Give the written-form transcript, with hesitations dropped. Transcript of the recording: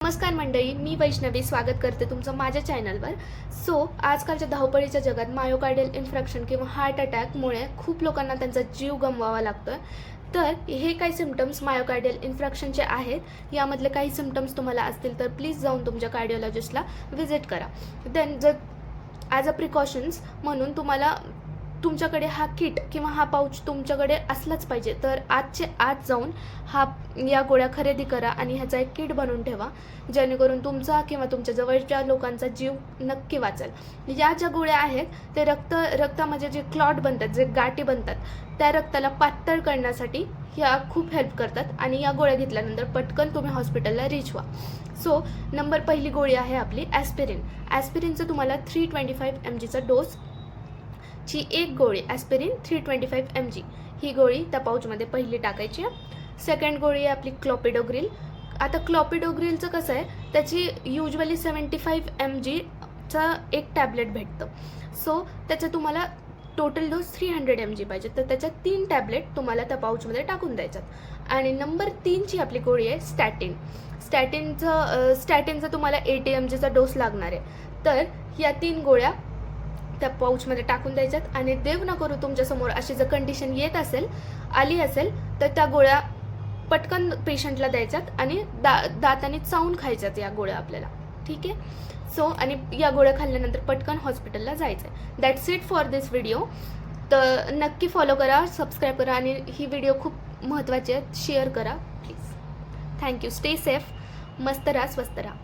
नमस्कार मंडळी, मी वैष्णवी स्वागत करते तुमचं माझ्या चॅनलवर. आजकालच्या धावपळीच्या जगात मायोकार्डियल इन्फ्रॅक्शन किंवा हार्ट अटॅकमुळे खूप लोकांना त्यांचा जीव गमवावा लागतोय. तर हे काही सिम्पटम्स मायोकार्डियल इन्फ्रॅक्शनचे आहेत. यामधले काही सिम्पटम्स तुम्हाला असतील तर प्लीज जाऊन तुमच्या कार्डिओलॉजिस्टला व्हिजिट करा. देन जर ॲज अ प्रिकॉशन्स म्हणून तुम्हाला तुमच्याकडे हा किट किंवा हा पाऊच तुमच्याकडे असलाच पाहिजे. तर आजचे आज जाऊन या गोळ्या खरेदी करा आणि ह्याचा एक किट बनवून ठेवा, जेणेकरून तुमचा किंवा तुमच्या जवळच्या लोकांचा जीव नक्की वाचेल. या ज्या गोळ्या आहेत ते रक्तामध्ये जे क्लॉट बनतात, जे गाठी बनतात, त्या रक्ताला पातळ करण्यासाठी ह्या खूप हेल्प करतात आणि या गोळ्या घेतल्यानंतर पटकन तुम्ही हॉस्पिटलला रीच व्हा. पहिली गोळी आहे आपली ॲस्पिरिन. ॲस्पिरिनचं तुम्हाला 325 mgचा डोस ची एक गोळी ॲस्पिरिन 325 mg ही गोळी त्या पाऊचमध्ये पहिली टाकायची आहे. सेकंड गोळी आहे आपली क्लॉपिडोग्रिल. आता क्लॉपिडोग्रिलचं कसं आहे, त्याची युजली 75 mgचा एक टॅबलेट भेटतं. त्याचं तुम्हाला टोटल डोस 300 mg पाहिजे, तर त्याच्या 3 टॅबलेट तुम्हाला त्या पाऊचमध्ये टाकून द्यायच्यात. आणि नंबर 3ची आपली गोळी आहे स्टॅटिन. स्टॅटिनचा तुम्हाला 80 mgचा डोस लागणार आहे. तर या 3 गोळ्या त्या पाऊचमध्ये टाकून द्यायच्यात आणि देव न करू तुमच्यासमोर अशी जर कंडिशन आली असेल तर त्या गोळ्या पटकन पेशंटला द्यायच्यात आणि दाताने चावून खायच्यात या गोळ्या आपल्याला. ठीक आहे. आणि या गोळ्या खाल्ल्यानंतर पटकन हॉस्पिटलला जायचं आहे. That's it for this video. तर नक्की फॉलो करा, सबस्क्राईब करा आणि ही व्हिडिओ खूप महत्त्वाची आहे, शेअर करा प्लीज. थँक्यू. स्टे सेफ, मस्त राहा, स्वस्त राहा.